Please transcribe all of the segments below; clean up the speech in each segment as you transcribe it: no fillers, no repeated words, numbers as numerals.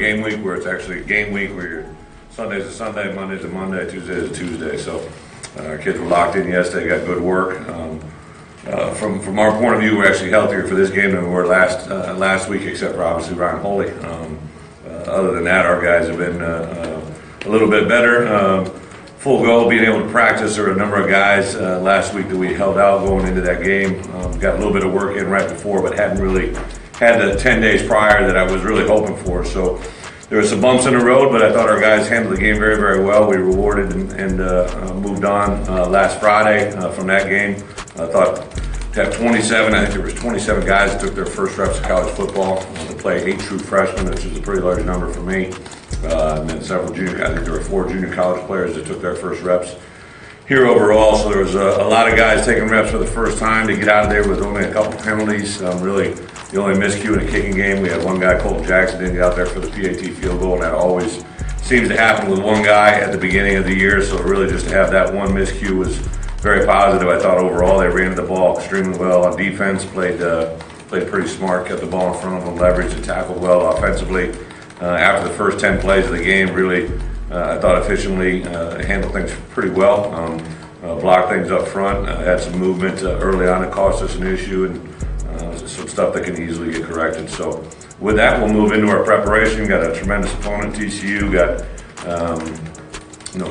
game week where it's actually a game week where you're Sunday's a Sunday, Monday's a Monday, Tuesday's a Tuesday. So our kids were locked in yesterday, got good work. From our point of view, we're actually healthier for this game than we were last week, except for obviously Ryan Holy. Other than that, our guys have been a little bit better. Full go, being able to practice. There were a number of guys last week that we held out going into that game. Got a little bit of work in right before, but hadn't really had the 10 days prior that I was really hoping for. So there were some bumps in the road, but I thought our guys handled the game very, very well. We rewarded and moved on last Friday from that game. I thought to have 27, I think there was 27 guys that took their first reps of college football to play 8 true freshmen, which is a pretty large number for me. And then several junior, I think there were 4 junior college players that took their first reps here overall. So there was a lot of guys taking reps for the first time to get out of there with only a couple penalties. Really, the only miscue in a kicking game, we had one guy, Colton Jackson, didn't get out there for the PAT field goal, and that always seems to happen with one guy at the beginning of the year. So really just to have that one miscue was very positive. I thought overall they ran the ball extremely well on defense, played pretty smart, kept the ball in front of them, leveraged and tackled well offensively. After the first 10 plays of the game, really, I thought efficiently handled things pretty well. Blocked things up front, had some movement early on that cost us an issue, and some stuff that can easily get corrected. So with that, we'll move into our preparation. We've got a tremendous opponent, TCU. Got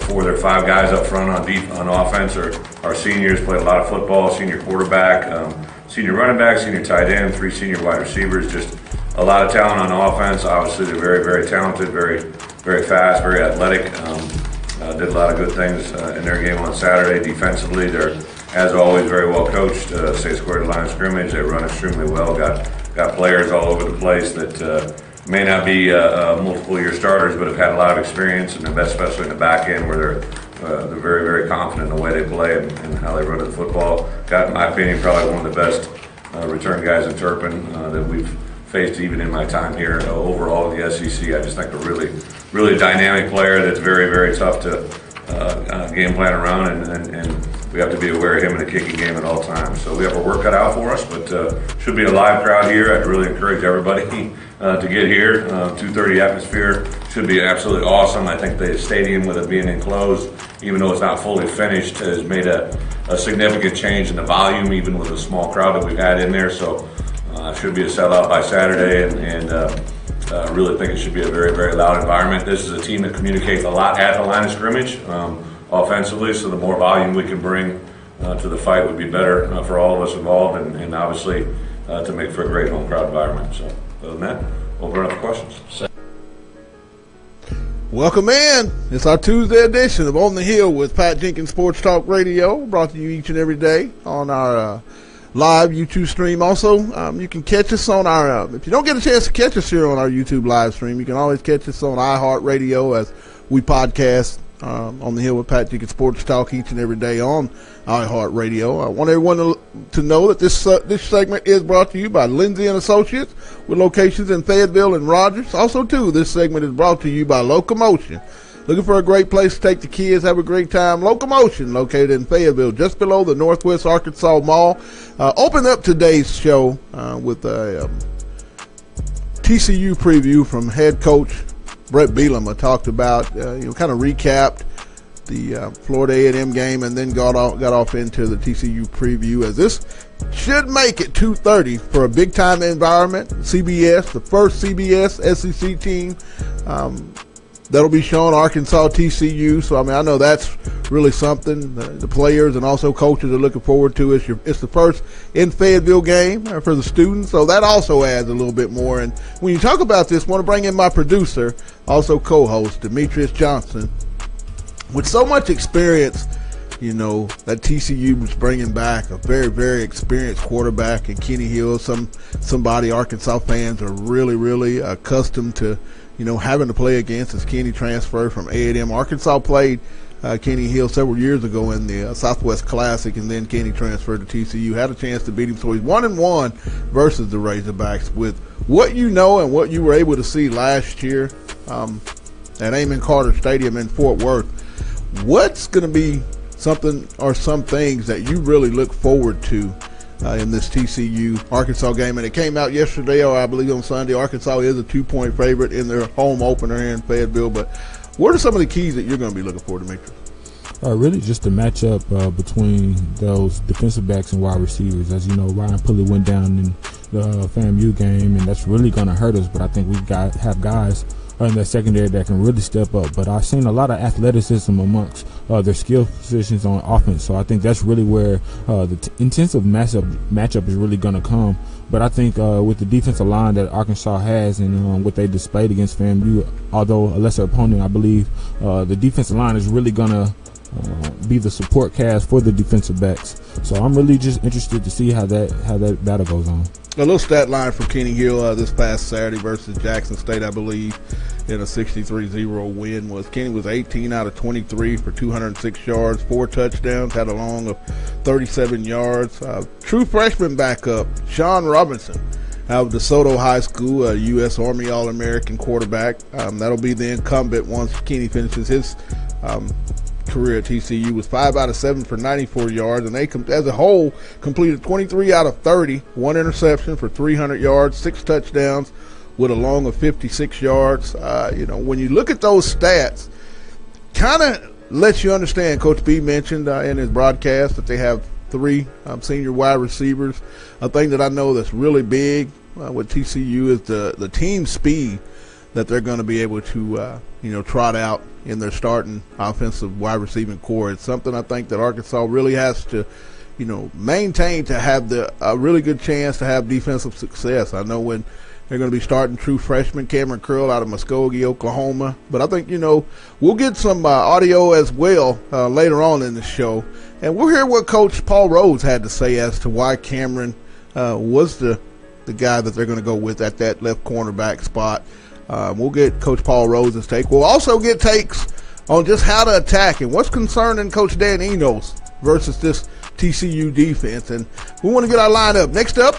4 of their 5 guys up front on offense are seniors, played a lot of football, senior quarterback, senior running back, senior tight end, 3 senior wide receivers, just a lot of talent on offense. Obviously, they're very, very talented, very, very fast, very athletic. Did a lot of good things in their game on Saturday. Defensively, they're, as always, very well coached. Stay square to the line of scrimmage. They run extremely well. Got players all over the place that may not be multiple-year starters, but have had a lot of experience, and especially in the back end where they're very, very confident in the way they play and how they run the football. Got, in my opinion, probably one of the best return guys in Turpin that we've faced even in my time here overall in the SEC. I just think a really, really dynamic player that's very, very tough to game plan around, and we have to be aware of him in the kicking game at all times. So we have a work cut out for us, but should be a live crowd here. I'd really encourage everybody to get here. 2:30 atmosphere should be absolutely awesome. I think the stadium, with it being enclosed, even though it's not fully finished, has made a significant change in the volume, even with the small crowd that we've had in there. So should be a sellout by Saturday, and I really think it should be a very, very loud environment. This is a team that communicates a lot at the line of scrimmage offensively, so the more volume we can bring to the fight would be better for all of us involved, and obviously to make for a great home crowd environment. So other than that, open it up for questions. Welcome in. It's our Tuesday edition of On the Hill with Pat Jenkins Sports Talk Radio, brought to you each and every day on our live YouTube stream. Also, you can catch us on our, if you don't get a chance to catch us here on our YouTube live stream, you can always catch us on iHeartRadio as we podcast On the Hill with Pat Jenkins Sports Talk each and every day on iHeartRadio. I want everyone to know that this segment is brought to you by Lindsay & Associates with locations in Fayetteville and Rogers. Also, too, this segment is brought to you by Locomotion. Looking for a great place to take the kids, have a great time? Locomotion, located in Fayetteville, just below the Northwest Arkansas Mall. Opened up today's show with a TCU preview from head coach Brett Bielema. Talked about, kind of recapped the Florida A&M game, and then got off into the TCU preview, as this should make it 2:30 for a big-time environment. CBS, the first CBS SEC team. That'll be shown Arkansas TCU. So, I know that's really something the players and also coaches are looking forward to. It's the first in Fayetteville game for the students. So that also adds a little bit more. And when you talk about this, I want to bring in my producer, also co-host, Demetrius Johnson. With so much experience, that TCU was bringing back a very, very experienced quarterback in Kenny Hill. Somebody Arkansas fans are really, really accustomed to, having to play against, as Kenny transferred from A&M. Arkansas played Kenny Hill several years ago in the Southwest Classic, and then Kenny transferred to TCU, had a chance to beat him. So he's 1-1 versus the Razorbacks. With what and what you were able to see last year at Amon Carter Stadium in Fort Worth, what's going to be something or some things that you really look forward to in this TCU-Arkansas game. And it came out yesterday, or I believe on Sunday. Arkansas is a 2-point favorite in their home opener here in Fayetteville. But what are some of the keys that you're going to be looking for, Demetrius? Really just the matchup between those defensive backs and wide receivers. As you know, Ryan Pulley went down in the FAMU game, and that's really going to hurt us. But I think we've have guys in that secondary that can really step up. But I've seen a lot of athleticism amongst their skill positions on offense. So I think that's really where the intensive matchup is really going to come. But I think with the defensive line that Arkansas has and what they displayed against FAMU, although a lesser opponent, I believe the defensive line is really going to be the support cast for the defensive backs. So I'm really just interested to see how that battle goes on. A little stat line from Kenny Hill this past Saturday versus Jackson State, I believe, in a 63-0 win was Kenny was 18 out of 23 for 206 yards, 4 touchdowns, had a long of 37 yards. True freshman backup, Sean Robinson, out of DeSoto High School, a U.S. Army All-American quarterback. That'll be the incumbent once Kenny finishes his career at TCU. Was 5 out of 7 for 94 yards, and they as a whole completed 23 out of 30, 1 interception for 300 yards, 6 touchdowns with a long of 56 yards. When you look at those stats, kind of lets you understand. Coach B mentioned in his broadcast that they have 3 senior wide receivers. A thing that I know that's really big with TCU is the team speed that they're going to be able to trot out in their starting offensive wide receiving core. It's something I think that Arkansas really has to maintain to have a really good chance to have defensive success. I know when they're going to be starting true freshman Cameron Curl out of Muskogee, Oklahoma. But I think, we'll get some audio as well later on in the show. And we'll hear what Coach Paul Rhodes had to say as to why Cameron was the guy that they're going to go with at that left cornerback spot. We'll get Coach Paul Rhodes' take. We'll also get takes on just how to attack and what's concerning Coach Dan Enos versus this TCU defense. And we want to get our lineup. Next up,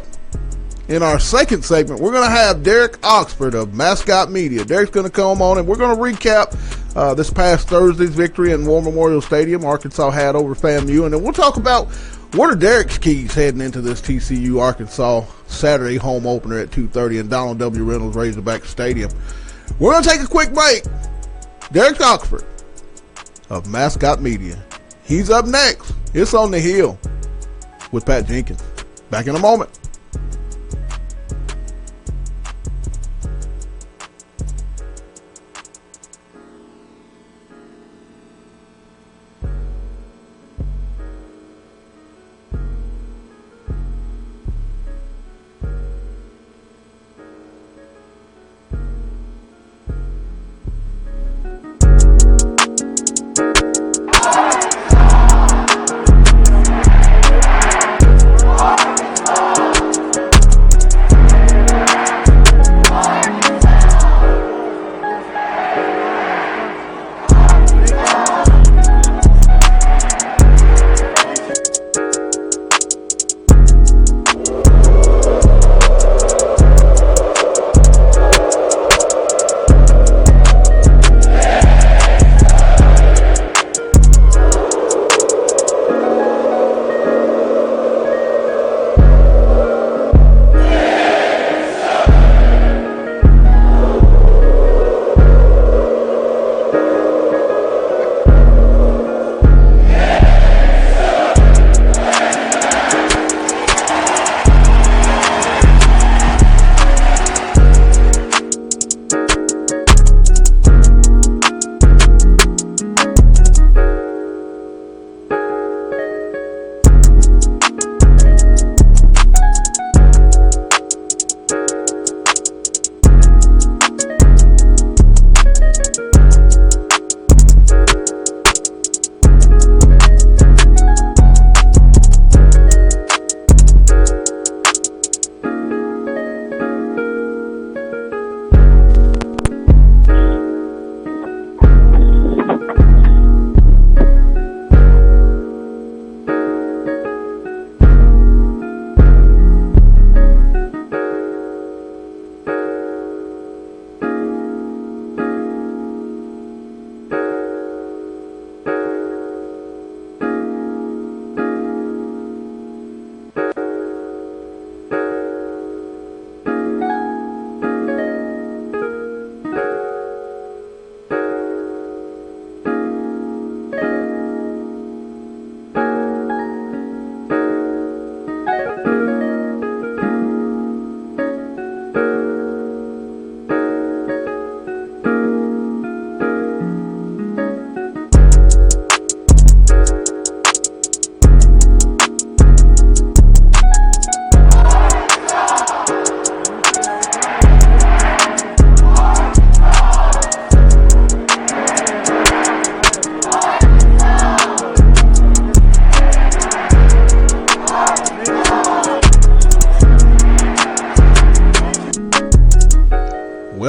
in our second segment, we're going to have Derek Oxford of Macot Media. Derek's going to come on, and we're going to recap this past Thursday's victory in War Memorial Stadium Arkansas had over FAMU. And then we'll talk about what are Derek's keys heading into this TCU-Arkansas Saturday home opener at 2:30 in Donald W. Reynolds Razorback Stadium. We're going to take a quick break. Derek Oxford of Macot Media. He's up next. It's On the Hill with Pat Jenkins. Back in a moment.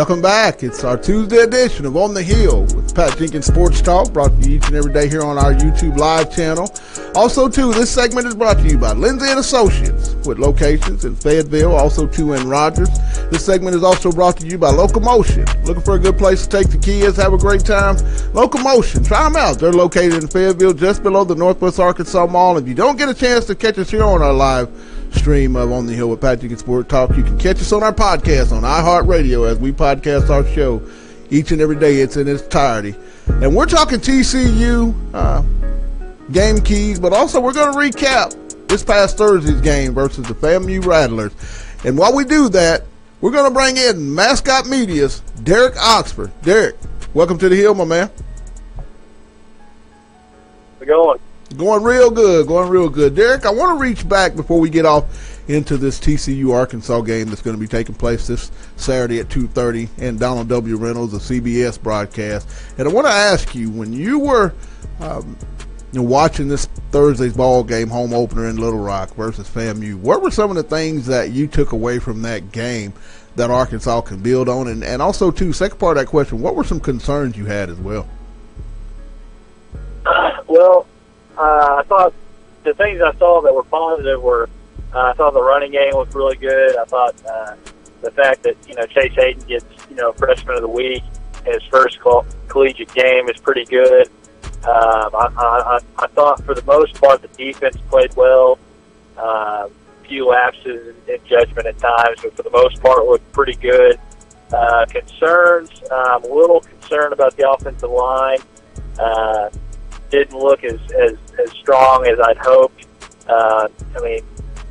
Welcome back. It's our Tuesday edition of On the Hill with Pat Jenkins Sports Talk, brought to you each and every day here on our YouTube live channel. Also, too, this segment is brought to you by Lindsay & Associates with locations in Fayetteville, also, too, in Rogers. This segment is also brought to you by Locomotion. Looking for a good place to take the kids, have a great time? Locomotion. Try them out. They're located in Fayetteville, just below the Northwest Arkansas Mall. If you don't get a chance to catch us here on our live stream of On the Hill with Pat Jenkins Sports Talk, you can catch us on our podcast on iHeartRadio as we podcast our show each and every day. It's in its entirety. And we're talking TCU game keys, but also we're going to recap this past Thursday's game versus the FAMU Rattlers. And while we do that, we're going to bring in Macot Media's Derek Oxford. Derek, welcome to the Hill, my man. How's it going? Going real good. Derek, I want to reach back before we get off into this TCU-Arkansas game that's going to be taking place this Saturday at 2:30 and Donald W. Reynolds, the CBS broadcast. And I want to ask you, when you were watching this Thursday's ball game, home opener in Little Rock versus FAMU, what were some of the things that you took away from that game that Arkansas can build on? And also, too, second part of that question, what were some concerns you had as well? I thought the things I saw that were positive were I thought the running game looked really good. I thought the fact that, Chase Hayden gets, freshman of the week in his first collegiate game is pretty good. I thought for the most part the defense played well. Few lapses in judgment at times, but for the most part it looked pretty good. Concerns, I'm a little concerned about the offensive line. Didn't look as strong as I'd hoped. I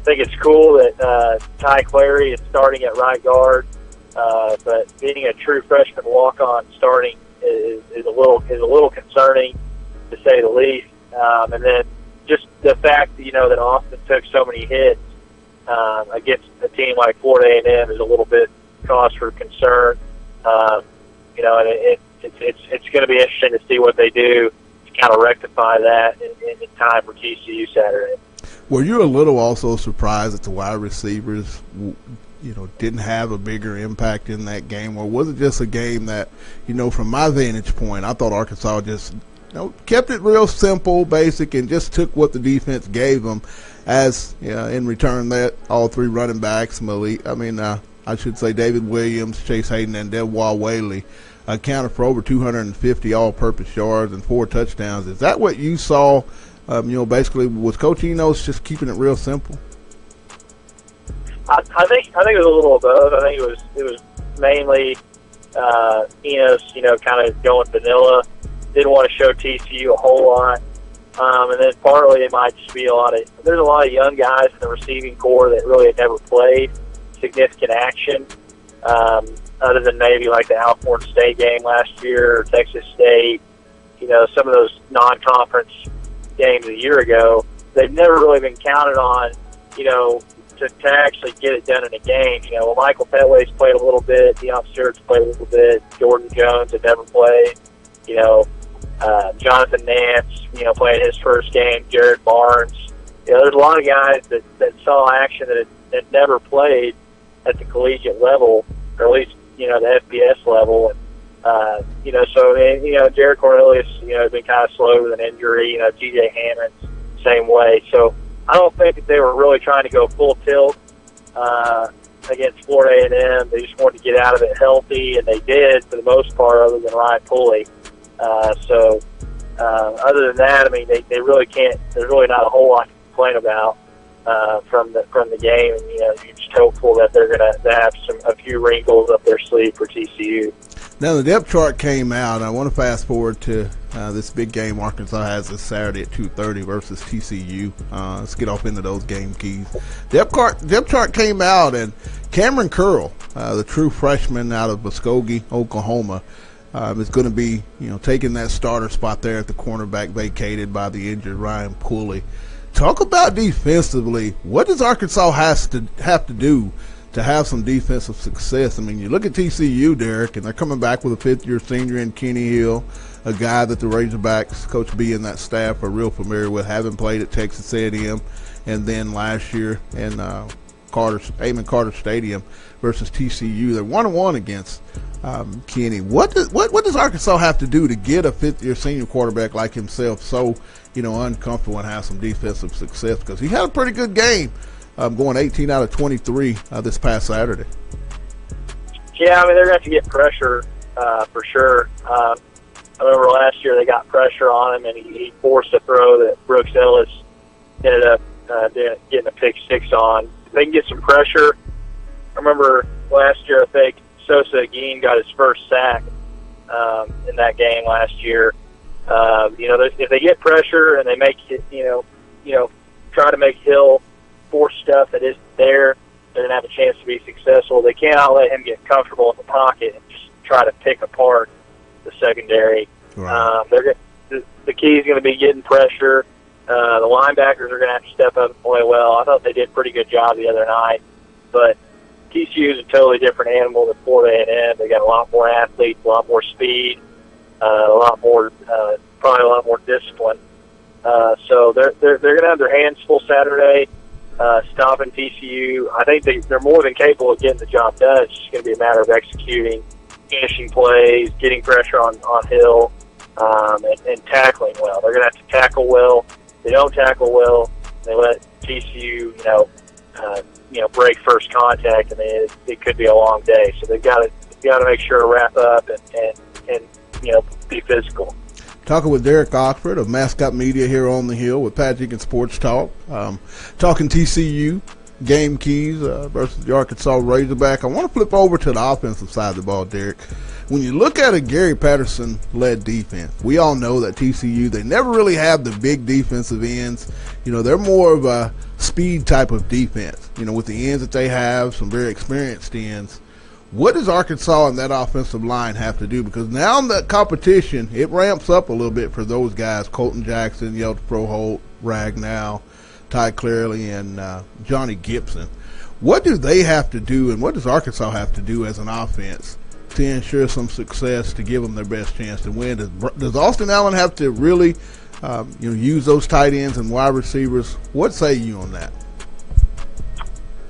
think it's cool that Ty Clary is starting at right guard, but being a true freshman walk-on starting is a little concerning, to say the least. And then just the fact that Austin took so many hits against a team like Florida A&M is a little bit cause for concern. And it's going to be interesting to see what they do to kind of rectify that in time for TCU Saturday. Were you a little also surprised that the wide receivers, didn't have a bigger impact in that game, or was it just a game that, from my vantage point, I thought Arkansas just kept it real simple, basic, and just took what the defense gave them as in return that all three running backs, I should say David Williams, Chase Hayden, and Delwa Whaley accounted for over 250 all-purpose yards and 4 touchdowns. Is that what you saw? Basically, was Coach Enos just keeping it real simple? I think it was a little of both. I think it was mainly Enos, kind of going vanilla. Didn't want to show TCU a whole lot, and then partly it might just be there's a lot of young guys in the receiving corps that really had never played significant action, other than maybe like the Alcorn State game last year or Texas State. Some of those non-conference games a year ago, they've never really been counted on, to actually get it done in a game. Michael Petway's played a little bit, Deion Stewart's played a little bit, Jordan Jones had never played, Jonathan Nance, playing his first game, Jared Barnes. There's a lot of guys that saw action that had never played at the collegiate level, or at least, the FBS level. And, Jared Cornelius, has been kind of slow with an injury. TJ Hammond, same way. So I don't think that they were really trying to go full tilt against Florida A&M. They just wanted to get out of it healthy, and they did for the most part, other than Ryan Pulley. Other than that, they really can't. There's really not a whole lot to complain about from the game. And, you're just hopeful that they're going to have a few wrinkles up their sleeve for TCU. Now, the depth chart came out. I want to fast forward to this big game Arkansas has this Saturday at 2:30 versus TCU. Let's get off into those game keys. Depth chart came out, and Cameron Curl, the true freshman out of Muskogee, Oklahoma, is going to be taking that starter spot there at the cornerback vacated by the injured Ryan Pulley. Talk about defensively. What does Arkansas have to do to have some defensive success? You look at TCU, Derek, and they're coming back with a fifth-year senior in Kenny Hill, a guy that the Razorbacks, Coach B and that staff are real familiar with, having played at Texas A&M, and then last year in Amon Carter Stadium versus TCU. They're 1-1 against Kenny. What does Arkansas have to do to get a fifth-year senior quarterback like himself so uncomfortable and have some defensive success? Because he had a pretty good game, going 18 out of 23 this past Saturday. Yeah, I mean, they're going to have to get pressure for sure. I remember last year they got pressure on him, and he forced a throw that Brooks Ellis ended up getting a pick six on. If they can get some pressure, I remember last year I think Sosa again got his first sack in that game last year. If they get pressure and they make it, try to make Hill force stuff that isn't there, they're going to have a chance to be successful. They cannot let him get comfortable in the pocket and just try to pick apart the secondary. Right. The key is going to be getting pressure. The linebackers are going to have to step up and play well. I thought they did a pretty good job the other night, but TCU is a totally different animal than Florida A&M. They got a lot more athletes, a lot more speed, probably a lot more discipline. So they're going to have their hands full Saturday, stopping TCU. I think they're more than capable of getting the job done. It's just going to be a matter of executing, finishing plays, getting pressure on Hill, and tackling well. They're going to have to tackle well. If they don't tackle well, they let TCU, break first contact, and it could be a long day. So they've got to make sure to wrap up and be physical. Talking with Derek Oxford of Macot Media here on the Hill with Jenkins Sports Talk. Talking TCU game keys versus the Arkansas Razorback. I want to flip over to the offensive side of the ball, Derek. When you look at a Gary Patterson-led defense, we all know that TCU, they never really have the big defensive ends. They're more of a speed type of defense, with the ends that they have, some very experienced ends. What does Arkansas and that offensive line have to do? Because now in the competition, it ramps up a little bit for those guys, Colton Jackson, Yelta Froholt, Ragnow, Ty Clearly, and Johnny Gibson. What do they have to do, and what does Arkansas have to do as an offense to ensure some success to give them their best chance to win? Does Austin Allen have to really use those tight ends and wide receivers? What say you on that?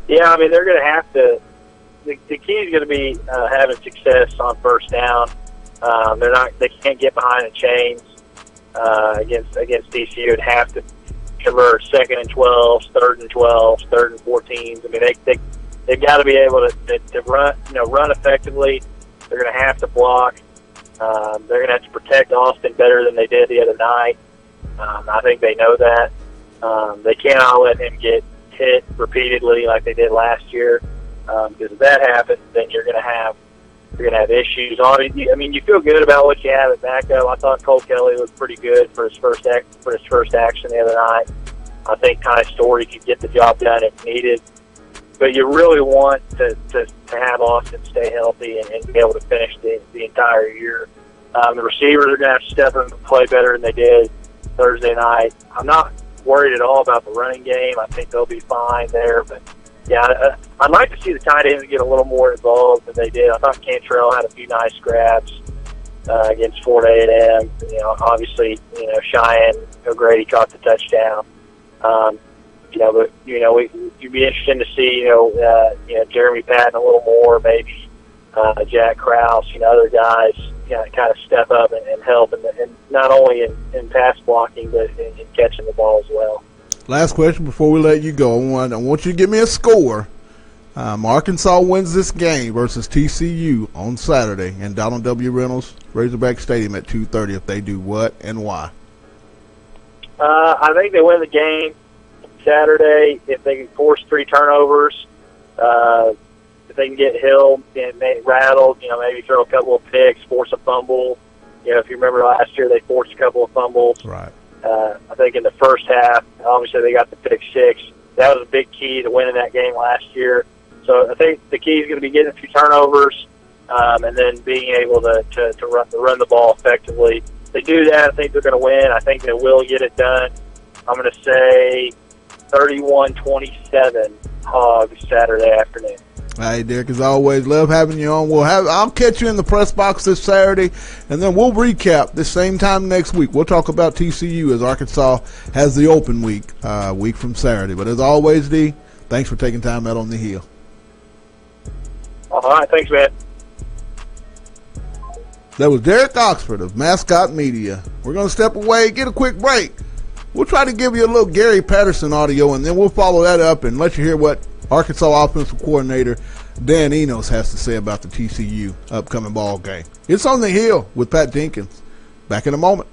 Yeah, I mean, they're going to have to. The key is going to be having success on first down. They can't get behind the chains against TCU and have to convert 2nd and 12s, 3rd and 12s, 3rd and 14s. I mean, they've got to be able to run effectively. They're going to have to block. They're going to have to protect Austin better than they did the other night. I think they know that. They cannot let him get hit repeatedly like they did last year. Because if that happens, then you're going to have issues. I mean, you feel good about what you have at backup. I thought Cole Kelly looked pretty good for his first action the other night. I think Ty Story could get the job done if needed. But you really want to have Austin stay healthy and be able to finish the entire year. The receivers are going to have to step up and play better than they did Thursday night. I'm not worried at all about the running game. I think they'll be fine there, but yeah, I'd like to see the tight ends get a little more involved than they did. I thought Cantrell had a few nice grabs against Florida A&M. Obviously, Cheyenne O'Grady caught the touchdown. But you'd be interested to see Jeremy Patton a little more, maybe Jack Krause, other guys, kind of step up and help, and not only in pass blocking but in catching the ball as well. Last question before we let you go. I want you to give me a score. Arkansas wins this game versus TCU on Saturday in Donald W. Reynolds Razorback Stadium at 2:30. If they do what and why? I think they win the game Saturday if they can force 3 turnovers. If they can get Hill and rattled, maybe throw a couple of picks, force a fumble. If you remember last year, they forced a couple of fumbles. Right. I think in the first half, obviously they got the pick 6. That was a big key to winning that game last year. So I think the key is going to be getting a few turnovers and then being able to run the ball effectively. If they do that, I think they're going to win. I think they will get it done. I'm going to say 31-27 Hogs Saturday afternoon. Hey, Derek, as always, love having you on. I'll catch you in the press box this Saturday, and then we'll recap this same time next week. We'll talk about TCU as Arkansas has the open week from Saturday. But as always, D, Thanks for taking time out on the hill. All right, thanks, man. That was Derek Oxford of Macot Media. We're going to step away, get a quick break. We'll try to give you a little Gary Patterson audio, and then we'll follow that up and let you hear what Arkansas offensive coordinator Dan Enos has to say about the TCU upcoming ball game. It's On the Hill with Pat Jenkins. Back in a moment.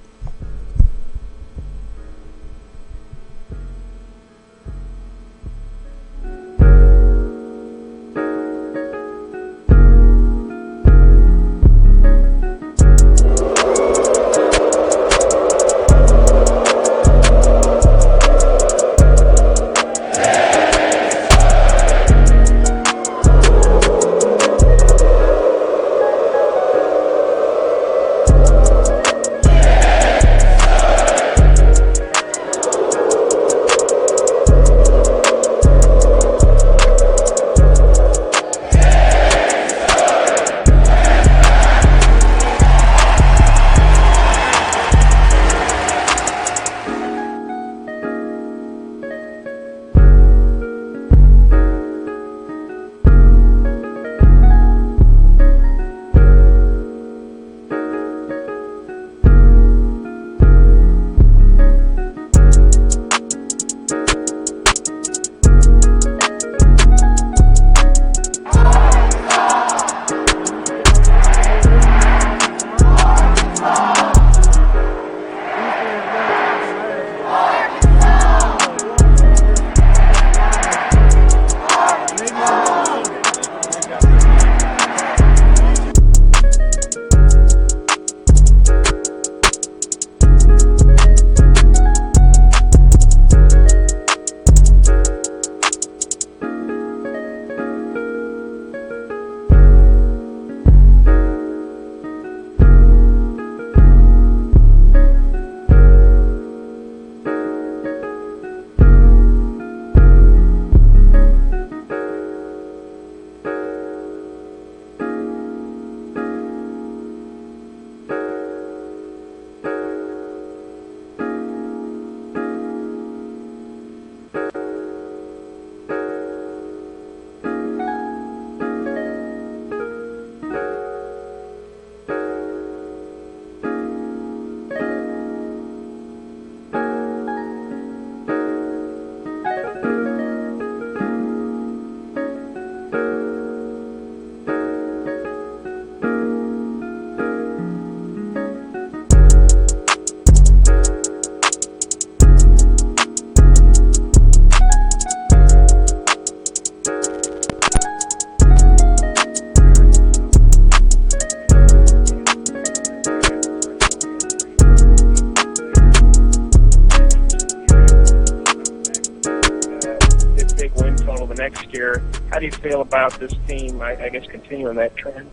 next year. How do you feel about this team, I guess, continuing that trend?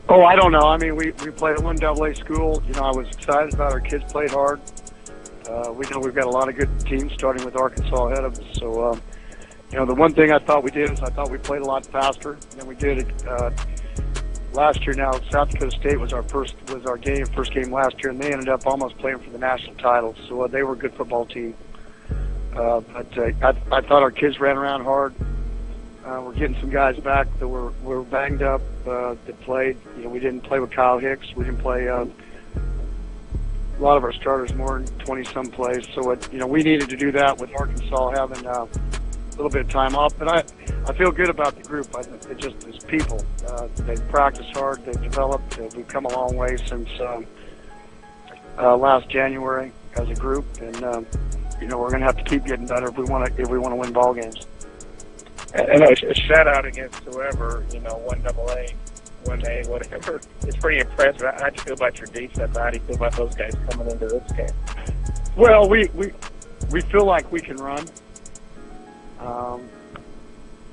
Oh, I don't know. I mean, we played at one AA school. You know, I was excited about our kids played hard. We know we've got a lot of good teams starting with Arkansas ahead of us. So, you know, the one thing I thought we did is I thought we played a lot faster than we did last year. Now, South Dakota State was our first game last year, and they ended up almost playing for the national title. So they were a good football team. But I thought our kids ran around hard. We're getting some guys back that were banged up that played. You know, we didn't play with Kyle Hicks. We didn't play a lot of our starters more than 20-some plays. So, you know, we needed to do that with Arkansas having a little bit of time off. But I feel good about the group. It just is people. They've practiced hard. They've developed. We've come a long way since last January as a group. And, you know, we're going to have to keep getting better if we want to win ball games. And a shutout against whoever, you know, 1AA, 1A, whatever. It's pretty impressive. How do you feel about your defense? How do you feel about those guys coming into this game? Well, we feel like we can run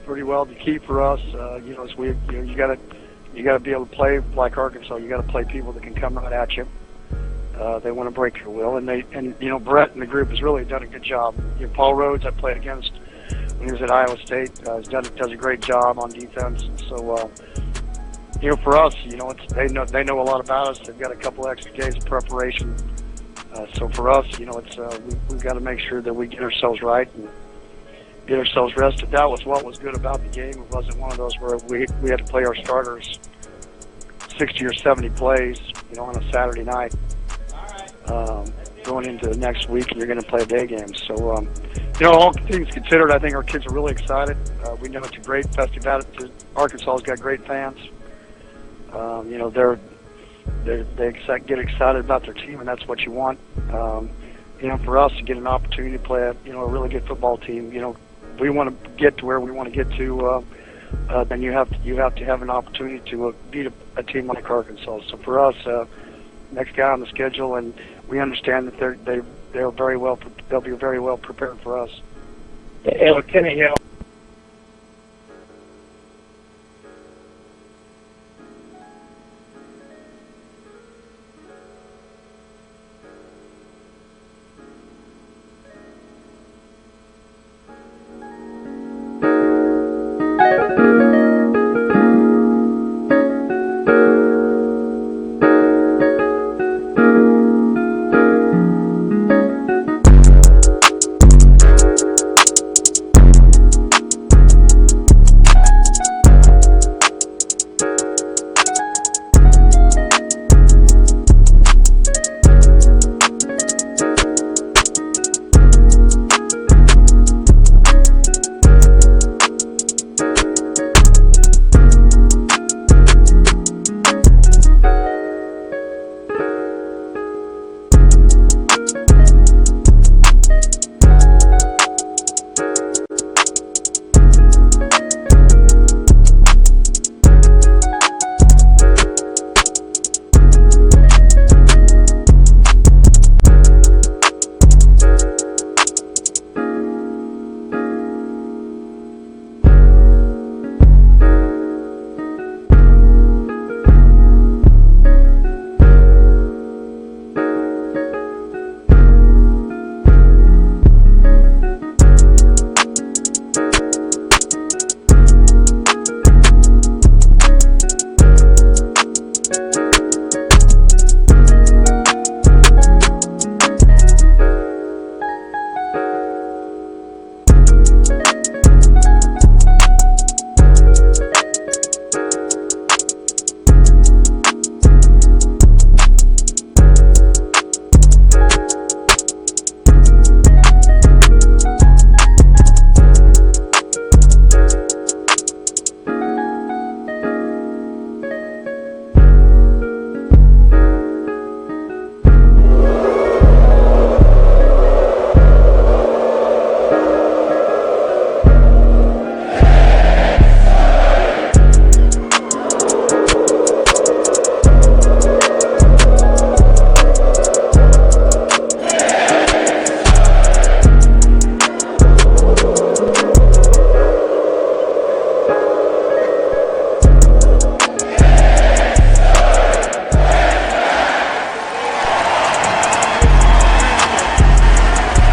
pretty well. The key for us, you know, is you got to be able to play like Arkansas. You got to play people that can come right at you. They want to break your will, and you know, Brett and the group has really done a good job. You know, Paul Rhodes, I played against when he was at Iowa State, does a great job on defense. So, you know, for us, you know, they know a lot about us. They've got a couple extra days of preparation. So for us, you know, it's we've got to make sure that we get ourselves right. And, get ourselves rested. That was what was good about the game. It wasn't one of those where we had to play our starters 60 or 70 plays, on a Saturday night. Going into the next week, and you're going to play a day game. So, all things considered, I think our kids are really excited. We know it's a great festival. Arkansas's got great fans. They get excited about their team, and that's what you want. For us to get an opportunity to play a really good football team, we want to get to where we want to get to. Then you have to have an opportunity to beat a team like Arkansas. So for us, next guy on the schedule, and we understand that they'll be very well prepared for us. And Kenny Hill.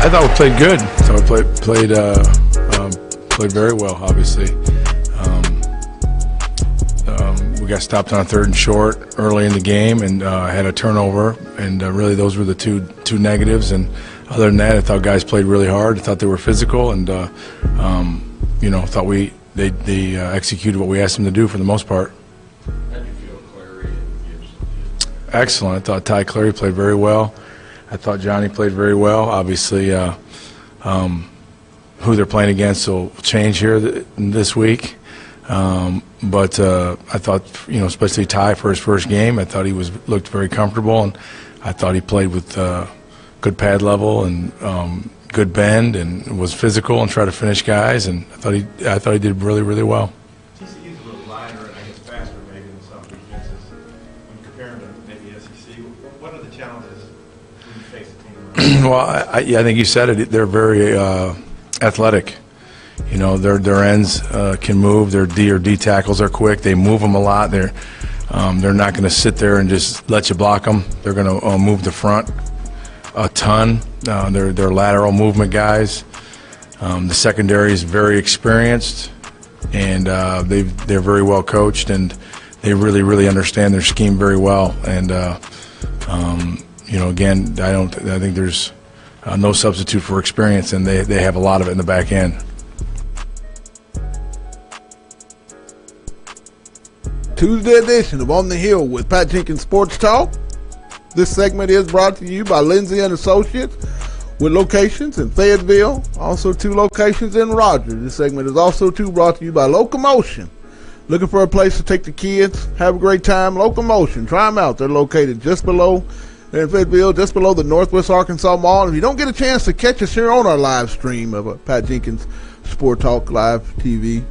I thought we played good. So we played very well. Obviously, we got stopped on 3rd and short early in the game, and had a turnover. And really, those were the two negatives. And other than that, I thought guys played really hard. I thought they were physical, and thought they executed what we asked them to do for the most part. How did you feel Clary and Gibson did? Excellent. I thought Ty Clary played very well. I thought Johnny played very well. Obviously, who they're playing against will change here this week. But I thought, especially Ty for his first game, I thought he looked very comfortable, and I thought he played with good pad level and good bend, and was physical and tried to finish guys. And I thought he did really, really well. TCU's a little lighter and I guess faster maybe than some defenses when comparing to maybe SEC. What are the challenges when you face a team? Well, I think you said it. They're very athletic. Their ends can move. Their D tackles are quick. They move them a lot. They're not going to sit there and just let you block them. They're going to move the front a ton. They're lateral movement guys. The secondary is very experienced, and they're very well coached, and they really, really understand their scheme very well. And again, I think there's no substitute for experience, and they have a lot of it in the back end. Tuesday edition of On the Hill with Pat Jenkins Sports Talk. This segment is brought to you by Lindsay and Associates with locations in Fayetteville, also 2 locations in Rogers. This segment is also brought to you by Locomotion. Looking for a place to take the kids, have a great time? Locomotion, try them out. They're located just below, in Fayetteville, just below the Northwest Arkansas Mall. And if you don't get a chance to catch us here on our live stream of Pat Jenkins Sport Talk Live TV,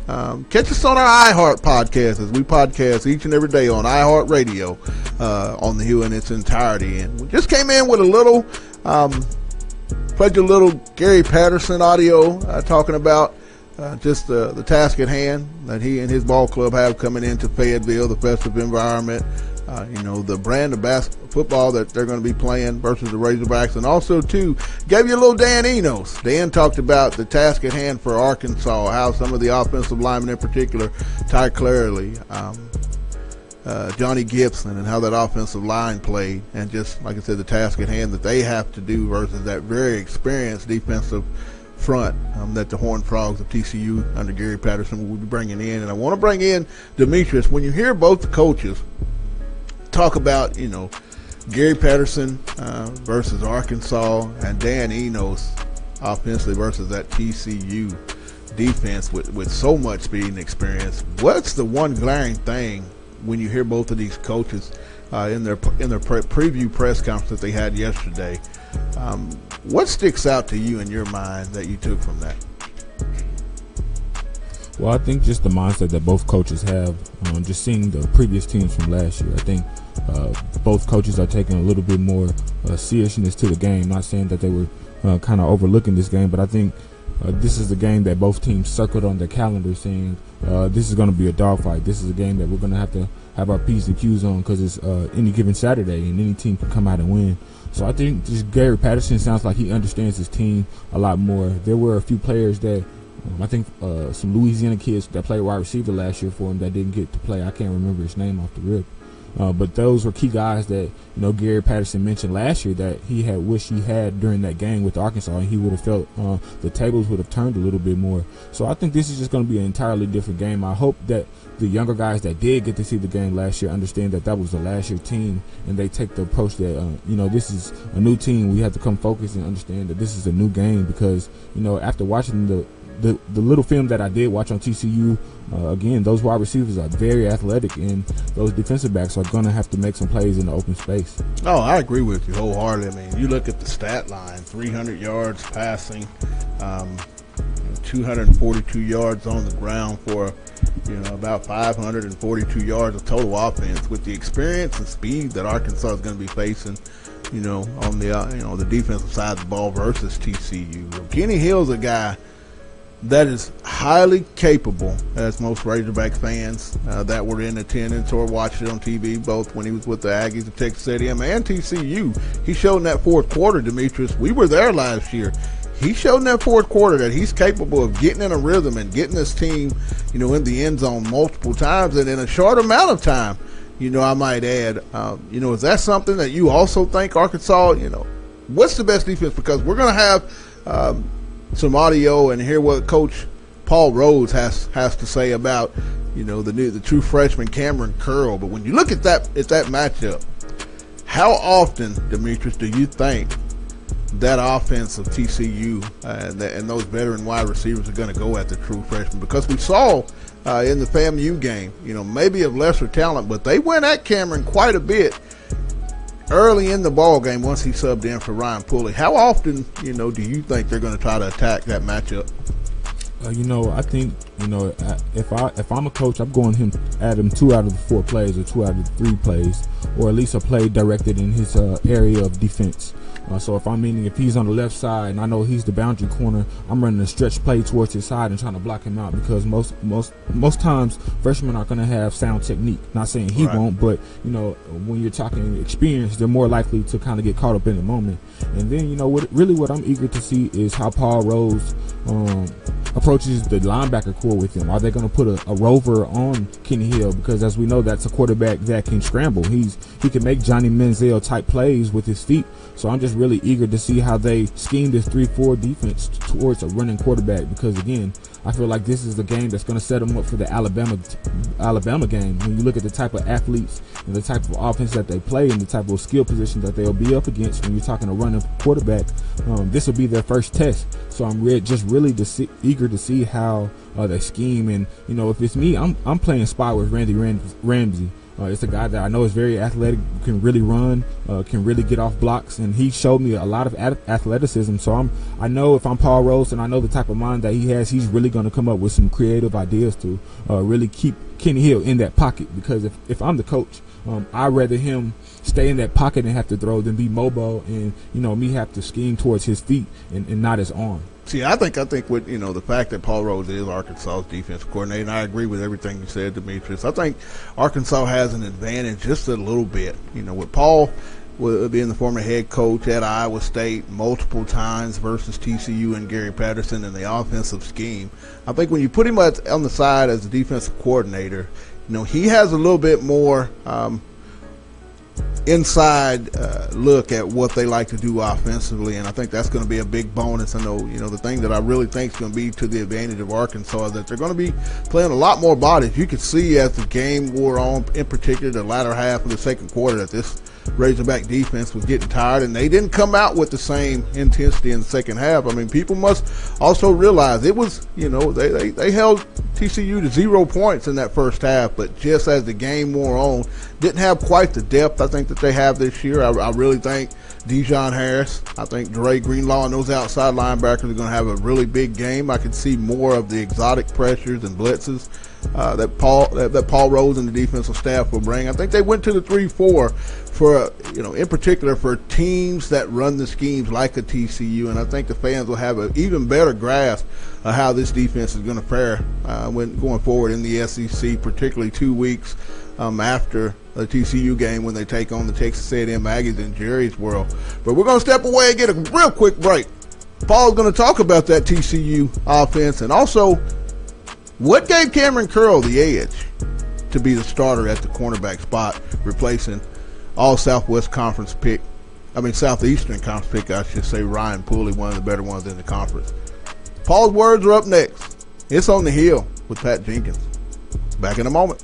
catch us on our iHeart podcast, as we podcast each and every day on iHeart Radio, On the Hill in its entirety. And we just came in with a little, played a little Gary Patterson audio talking about just the task at hand that he and his ball club have coming into Fayetteville, the festive environment, the brand of football that they're going to be playing versus the Razorbacks. And also, too, gave you a little Dan Enos. Dan talked about the task at hand for Arkansas, how some of the offensive linemen in particular, Ty Clarley, Johnny Gibson, and how that offensive line played. And just, like I said, the task at hand that they have to do versus that very experienced defensive front that the Hogs-Frogs of TCU under Gary Patterson will be bringing in. And I want to bring in Demetrius. When you hear both the coaches talk about, Gary Patterson versus Arkansas and Dan Enos offensively versus that TCU defense with so much speed and experience, what's the one glaring thing when you hear both of these coaches in their preview press conference that they had yesterday? What sticks out to you in your mind that you took from that? Well, I think just the mindset that both coaches have, just seeing the previous teams from last year. I think both coaches are taking a little bit more seriousness to the game. Not saying that they were kind of overlooking this game, but I think this is the game that both teams circled on their calendar, saying this is going to be a dogfight. This is a game that we're going to have our P's and Q's on, because it's any given Saturday and any team can come out and win. So I think just Gary Patterson sounds like he understands his team a lot more. There were a few players that I think some Louisiana kids that played wide receiver last year for him that didn't get to play. I can't remember his name off the rip. But those were key guys that, Gary Patterson mentioned last year that he had wished he had during that game with Arkansas, and he would have felt the tables would have turned a little bit more. So I think this is just going to be an entirely different game. I hope that the younger guys that did get to see the game last year understand that was the last year team, and they take the approach that, this is a new team. We have to come focus and understand that this is a new game, because, after watching the little film that I did watch on TCU, again, those wide receivers are very athletic, and those defensive backs are going to have to make some plays in the open space. Oh, I agree with you wholeheartedly. I mean, you look at the stat line, 300 yards passing, 242 yards on the ground for, about 542 yards of total offense. With the experience and speed that Arkansas is going to be facing, on the the defensive side of the ball versus TCU. Kenny Hill's a guy that is highly capable, as most Razorback fans that were in attendance or watched it on TV, both when he was with the Aggies of Texas A&M and TCU. He showed in that fourth quarter, Demetrius, we were there last year. He showed in that fourth quarter that he's capable of getting in a rhythm and getting this team, in the end zone multiple times and in a short amount of time. I might add, is that something that you also think Arkansas, what's the best defense? Because we're going to have some audio and hear what Coach Paul Rhodes has to say about, the true freshman Cameron Curl. But when you look at that matchup, how often, Demetrius, do you think that offense of TCU and those veteran wide receivers are going to go at the true freshman? Because we saw in the FAMU game, maybe of lesser talent, but they went at Cameron quite a bit early in the ball game once he subbed in for Ryan Pulley. How often, do you think they're going to try to attack that matchup? I think, if I'm a coach, I'm going at him 2 out of the 4 plays or 2 out of the 3 plays, or at least a play directed in his area of defense. So if he's on the left side and I know he's the boundary corner, I'm running a stretch play towards his side and trying to block him out, because most times freshmen are going to have sound technique. Not saying he won't, but when you're talking experience, they're more likely to kind of get caught up in the moment. And then what I'm eager to see is how Paul Rhodes approaches the linebacker core with him. Are they going to put a rover on Kenny Hill? Because as we know, that's a quarterback that can scramble. He can make Johnny Manziel type plays with his feet. So I'm just really eager to see how they scheme this 3-4 defense towards a running quarterback, because again, I feel like this is a game that's going to set them up for the Alabama game. When you look at the type of athletes and the type of offense that they play and the type of skill positions that they'll be up against when you're talking a running quarterback, this will be their first test. So I'm really eager to see how they scheme. And if it's me, I'm playing spot with Randy Ramsey. It's a guy that I know is very athletic, can really run, can really get off blocks, and he showed me a lot of athleticism. So I know if I'm Paul Rose, and I know the type of mind that he has, he's really going to come up with some creative ideas to really keep Kenny Hill in that pocket. Because if I'm the coach, I'd rather him stay in that pocket and have to throw than be mobile and me have to scheme towards his feet and not his arm. See, I think with the fact that Paul Rose is Arkansas's defensive coordinator, and I agree with everything you said, Demetrius. I think Arkansas has an advantage just a little bit. With Paul being the former head coach at Iowa State multiple times versus TCU and Gary Patterson in the offensive scheme, I think when you put him on the side as a defensive coordinator, he has a little bit more inside look at what they like to do offensively, and I think that's going to be a big bonus. I know, the thing that I really think is going to be to the advantage of Arkansas is that they're going to be playing a lot more bodies. You could see as the game wore on, in particular the latter half of the second quarter, that this Razorback defense was getting tired, and they didn't come out with the same intensity in the second half. I mean, people must also realize it was, they held TCU to 0 points in that first half, but just as the game wore on, didn't have quite the depth I think that they have this year. I really think Dijon Harris, I think Dre Greenlaw and those outside linebackers are going to have a really big game. I can see more of the exotic pressures and blitzes that Paul Rose and the defensive staff will bring. I think they went to the 3-4 for, in particular for teams that run the schemes like a TCU, and I think the fans will have an even better grasp of how this defense is going to fare when going forward in the SEC, particularly 2 weeks after the TCU game when they take on the Texas A&M Aggies in Jerry's world. But we're going to step away and get a real quick break. Paul's going to talk about that TCU offense and also what gave Cameron Curl the edge to be the starter at the cornerback spot, replacing Southeastern Conference pick, I should say, Ryan Pooley, one of the better ones in the conference. Paul's words are up next. It's On the Hill with Pat Jenkins. Back in a moment.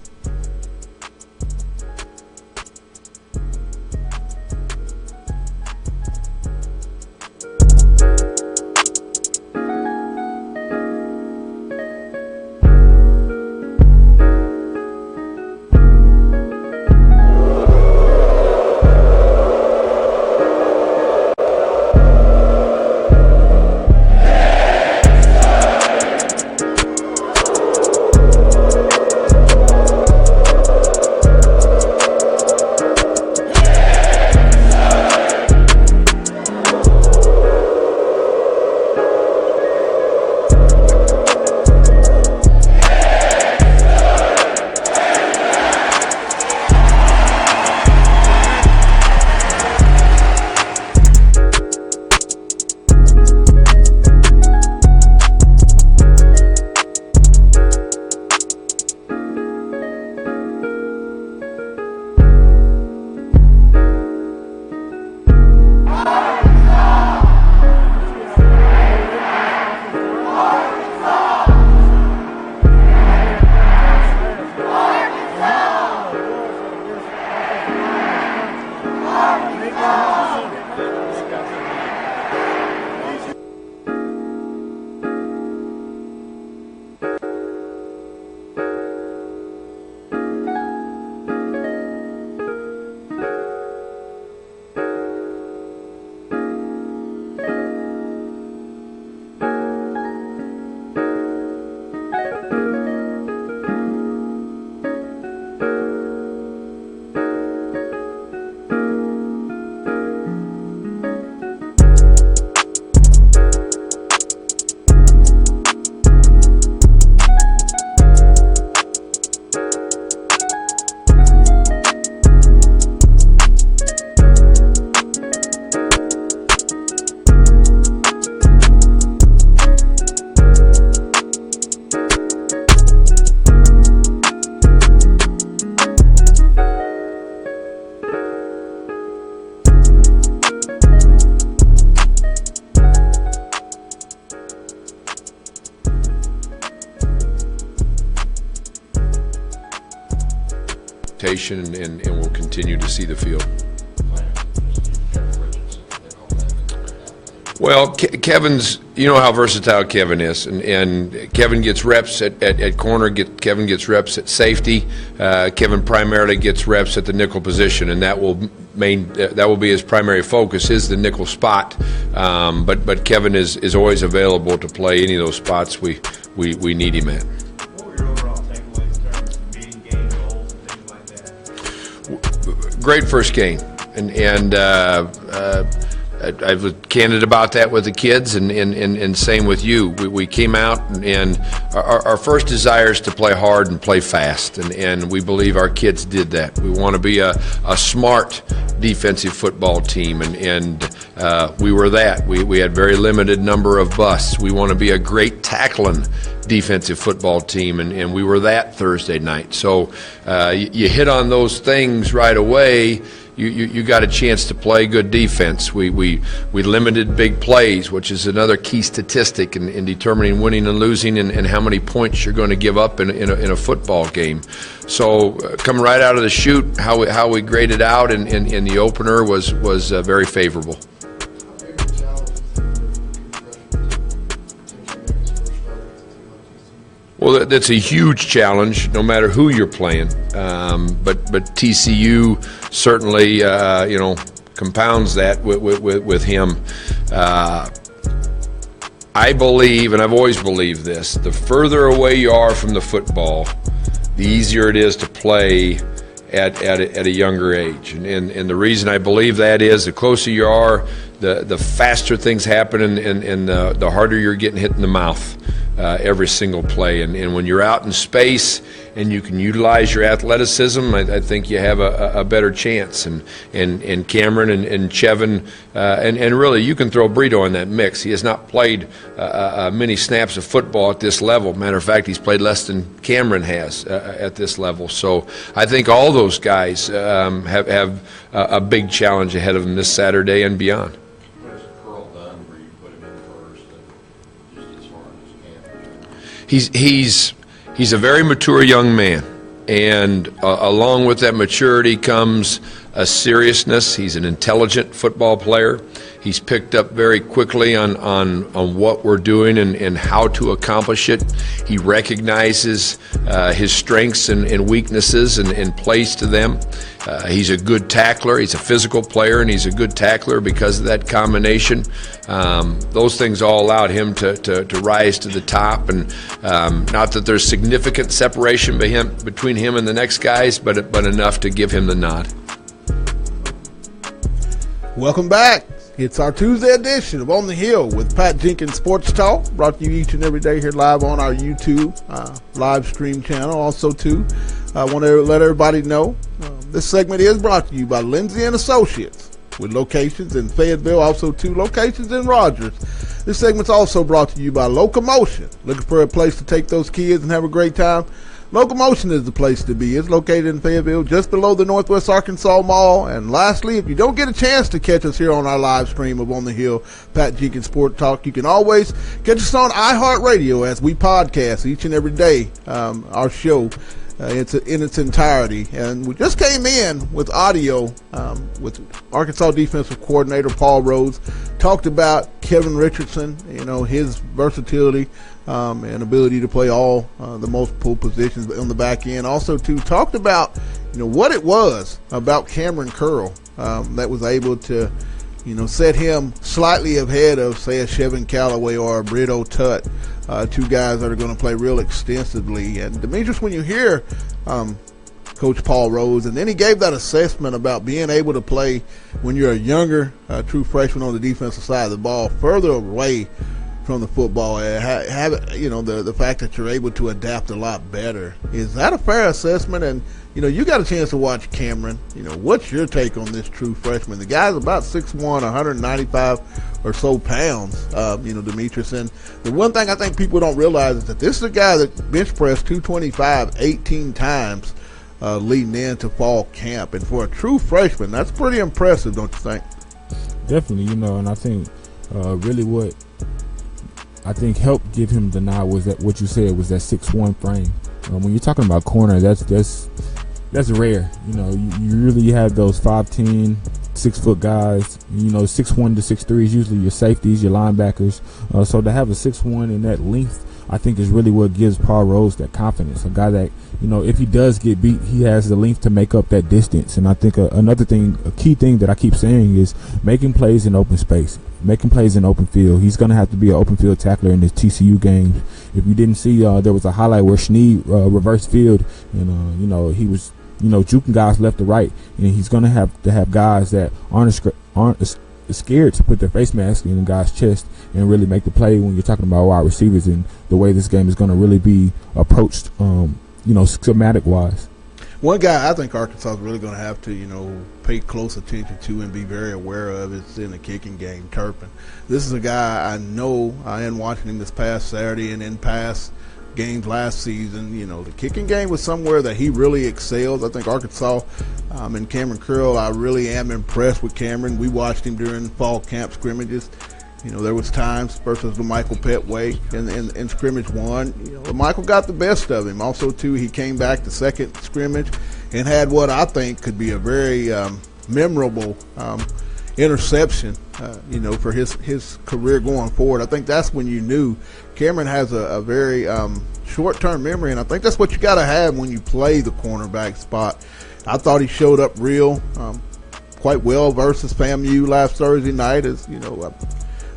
rotation and we'll continue to see the field. Well, Kevin's, you know how versatile Kevin is, and Kevin gets reps at corner, Kevin gets reps at safety, Kevin primarily gets reps at the nickel position, and that will be his primary focus, is the nickel spot, but Kevin is always available to play any of those spots we need him at. What were your overall takeaways in terms of meeting game goals and things like that? Great first game, and I was candid about that with the kids, and same with you. We came out, and our first desire is to play hard and play fast, and we believe our kids did that. We want to be a smart defensive football team, and we were that. We had very limited number of busts. We want to be a great tackling defensive football team, and we were that Thursday night. So you hit on those things right away. You got a chance to play good defense. We limited big plays, which is another key statistic in determining winning and losing, and how many points you're going to give up in a football game. So coming right out of the chute, how we graded out in the opener was very favorable. Well, that's a huge challenge, no matter who you're playing. But TCU certainly, compounds that with him. I believe, and I've always believed this: the further away you are from the football, the easier it is to play at a younger age. And the reason I believe that is, the closer you are, the faster things happen, and the harder you're getting hit in the mouth every single play. And when you're out in space and you can utilize your athleticism, I think you have a better chance. And Cameron and Chevin, and really you can throw Brito in that mix. He has not played many snaps of football at this level. Matter of fact, he's played less than Cameron has at this level. So I think all those guys have a big challenge ahead of them this Saturday and beyond. He's a very mature young man, and along with that maturity comes a seriousness. He's an intelligent football player. He's picked up very quickly on what we're doing and how to accomplish it. He recognizes his strengths and weaknesses and plays to them. He's a good tackler. He's a physical player, and he's a good tackler because of that combination. Those things all allowed him to rise to the top, and not that there's significant separation between him and the next guys, but enough to give him the nod. Welcome back. It's our Tuesday edition of On the Hill with Pat Jenkins Sports Talk, brought to you each and every day here live on our YouTube live stream channel. Also, too, I want to let everybody know this segment is brought to you by Lindsay & Associates, with locations in Fayetteville, also 2 locations in Rogers. This segment's also brought to you by Locomotion. Looking for a place to take those kids and have a great time? Locomotion is the place to be. It's located in Fayetteville, just below the Northwest Arkansas Mall. And lastly, if you don't get a chance to catch us here on our live stream of On the Hill, Pat Jenkins Sport Talk, you can always catch us on iHeartRadio as we podcast each and every day, our show in its entirety. And we just came in with audio with Arkansas defensive coordinator Paul Rhodes, talked about Kevin Richardson, his versatility and ability to play all the multiple positions on the back end. Also, too, talked about what it was about Cameron Curl that was able to set him slightly ahead of, say, a Chevin Callaway or a Brito Tutt, 2 guys that are going to play real extensively. And Demetrius, when you hear Coach Paul Rhodes, and then he gave that assessment about being able to play when you're a younger true freshman on the defensive side of the ball, further away from the football, the fact that you're able to adapt a lot better. Is that a fair assessment? And you got a chance to watch Cameron. What's your take on this true freshman? The guy's about 6'1", 195 or so pounds, Demetrius. And the one thing I think people don't realize is that this is a guy that bench pressed 225 18 times leading into fall camp. And for a true freshman, that's pretty impressive, don't you think? Definitely, and I think really what helped give him the nod was that what you said was that 6'1" frame. When you're talking about corner, that's that's rare. You know, you really have those 5'10", 6 foot guys. You know, 6'1" to 6'3" is usually your safeties, your linebackers. So to have a 6'1" in that length, I think is really what gives Paul Rose that confidence. A guy that, you know, if he does get beat, he has the length to make up that distance. And I think another thing, a key thing that I keep saying is making plays in open space, making plays in open field. He's going to have to be an open field tackler in this TCU game. If you didn't see, there was a highlight where Snead reversed field, and you know, he was, you know, juking guys left to right, and he's going to have guys that aren't scared to put their face mask in a guy's chest and really make the play when you're talking about wide receivers and the way this game is going to really be approached, you know, schematic wise. One guy I think Arkansas is really going to have to, you know, pay close attention to and be very aware of is in the kicking game, Turpin. This is a guy I know, I am watching him this past Saturday and in past games last season. You know, the kicking game was somewhere that he really excels. I think Arkansas and Cameron Curl, I really am impressed with Cameron. We watched him during fall camp scrimmages. You know, there was times versus the Michael Petway in scrimmage one. You know, Michael got the best of him. Also, too, he came back the second scrimmage and had what I think could be a very memorable interception, you know, for his career going forward. I think that's when you knew Cameron has a very short-term memory, and I think that's what you got to have when you play the cornerback spot. I thought he showed up quite well versus FAMU last Thursday night. As you know,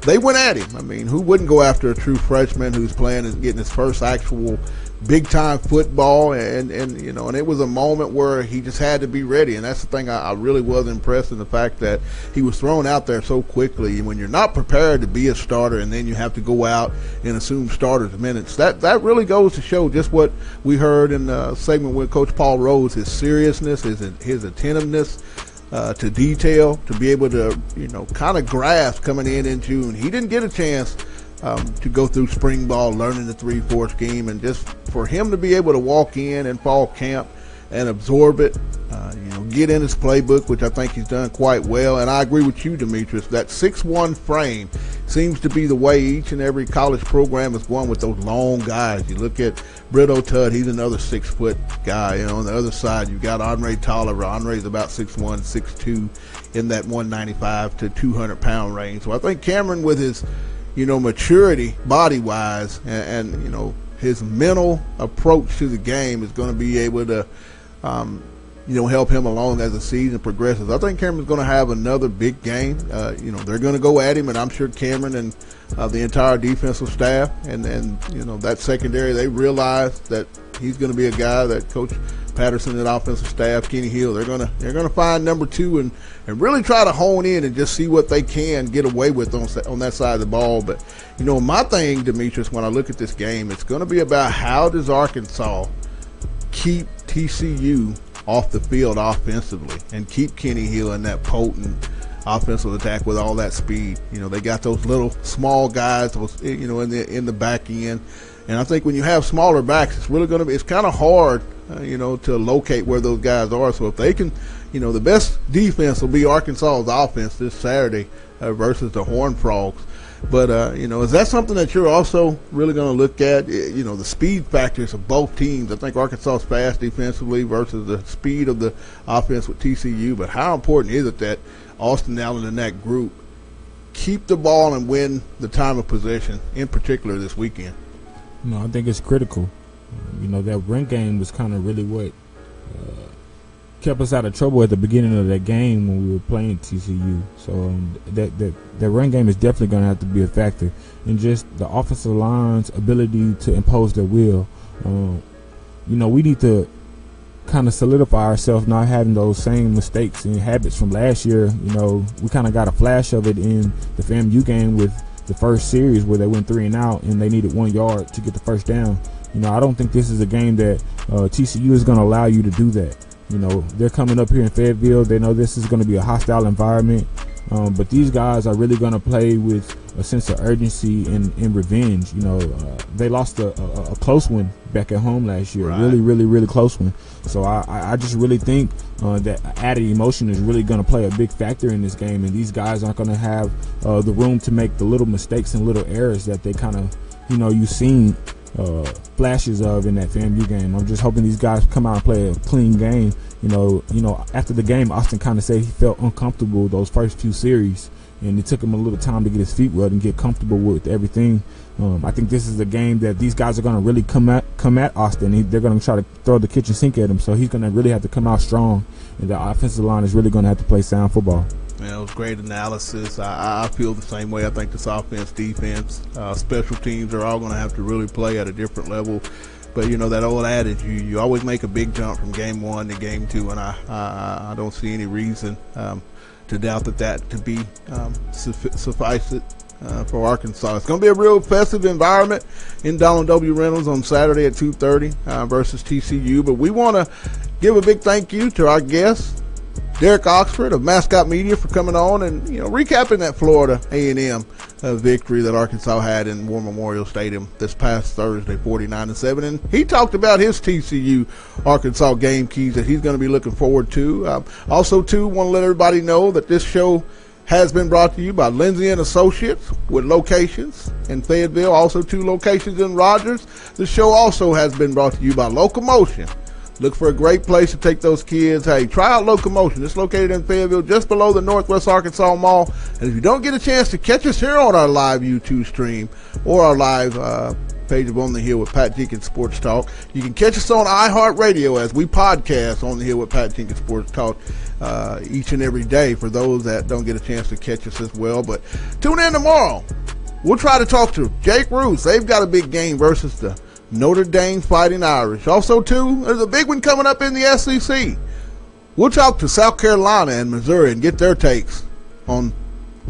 they went at him. I mean, who wouldn't go after a true freshman who's playing and getting his first actual big-time football? And you know, and it was a moment where he just had to be ready. And that's the thing I really was impressed in, the fact that he was thrown out there so quickly. And when you're not prepared to be a starter and then you have to go out and assume starters minutes, that really goes to show just what we heard in the segment with Coach Paul Rose, his seriousness, his attentiveness to detail, to be able to, you know, kind of grasp coming in June. He didn't get a chance to go through spring ball, learning the 3-4 scheme, and just for him to be able to walk in fall camp and absorb it, you know, get in his playbook, which I think he's done quite well. And I agree with you, Demetrius, that 6'1" frame seems to be the way each and every college program is going with those long guys. You look at Brito Tudd, he's another 6-foot guy. You know, on the other side, you've got Andre Tolliver. Andre's about 6'1", 6'2", in that 195 to 200-pound range. So I think Cameron, with his, you know, maturity body-wise and you know, his mental approach to the game is going to be able to, you know, help him along as the season progresses. I think Cameron's going to have another big game. You know, they're going to go at him, and I'm sure Cameron and the entire defensive staff and you know, that secondary, they realize that he's going to be a guy that Coach Patterson and offensive staff, Kenny Hill, they're going to find number two and really try to hone in and just see what they can get away with on that side of the ball. But, you know, my thing, Demetrius, when I look at this game, it's going to be about how does Arkansas keep TCU off the field offensively and keep Kenny Hill in that potent offensive attack with all that speed. You know, they got those little small guys, those, you know, in the back end. And I think when you have smaller backs, it's really going to be, it's kind of hard, you know, to locate where those guys are. So if they can, you know, the best defense will be Arkansas's offense this Saturday versus the Horned Frogs. But, you know, is that something that you're also really going to look at? You know, the speed factors of both teams. I think Arkansas is fast defensively versus the speed of the offense with TCU. But how important is it that Austin Allen and that group keep the ball and win the time of possession, in particular this weekend? You know, I think it's critical. You know, that run game was kind of really what kept us out of trouble at the beginning of that game when we were playing TCU. So that run game is definitely going to have to be a factor. And just the offensive line's ability to impose their will. You know, we need to kind of solidify ourselves not having those same mistakes and habits from last year. You know, we kind of got a flash of it in the FAMU game with the first series where they went 3 and out and they needed 1 yard to get the first down. You know, I don't think this is a game that TCU is going to allow you to do that. You know, they're coming up here in Fayetteville. They know this is going to be a hostile environment. But these guys are really going to play with a sense of urgency and revenge. You know, they lost a close one back at home last year. Right. Really close one. So I just really think that added emotion is really going to play a big factor in this game. And these guys aren't going to have the room to make the little mistakes and little errors that they kind of, you know, you've seen flashes of in that FAMU game. I'm just hoping these guys come out and play a clean game. You know, after the game, Austin kind of said he felt uncomfortable those first few series, and it took him a little time to get his feet wet and get comfortable with everything. I think this is a game that these guys are going to really come at Austin. They're going to try to throw the kitchen sink at him, so he's going to really have to come out strong, and the offensive line is really going to have to play sound football. Yeah, it was great analysis. I feel the same way. I think this offense, defense, special teams are all going to have to really play at a different level. But, you know, that old adage, you always make a big jump from game 1 to game 2, and I don't see any reason to doubt that to be suffice it for Arkansas. It's going to be a real festive environment in Donald W. Reynolds on Saturday at 2:30 versus TCU. But we want to give a big thank you to our guest, Derek Oxford of Macot Media, for coming on and, you know, recapping that Florida A&M victory that Arkansas had in War Memorial Stadium this past Thursday, 49-7. And he talked about his TCU Arkansas game keys that he's going to be looking forward to. Also, too, want to let everybody know that this show has been brought to you by Lindsay & Associates with locations in Fayetteville, also 2 locations in Rogers. The show also has been brought to you by Locomotion. Look for a great place to take those kids. Hey, try out Locomotion. It's located in Fayetteville, just below the Northwest Arkansas Mall. And if you don't get a chance to catch us here on our live YouTube stream or our live page of On the Hill with Pat Jenkins Sports Talk, you can catch us on iHeartRadio as we podcast On the Hill with Pat Jenkins Sports Talk each and every day for those that don't get a chance to catch us as well. But tune in tomorrow. We'll try to talk to Jake Roos. They've got a big game versus the Notre Dame Fighting Irish. Also, too, there's a big one coming up in the SEC. We'll talk to South Carolina and Missouri and get their takes on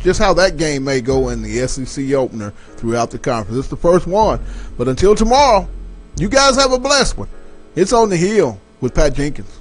just how that game may go in the SEC opener throughout the conference. It's the first one. But until tomorrow, you guys have a blessed one. It's On the Hill with Pat Jenkins.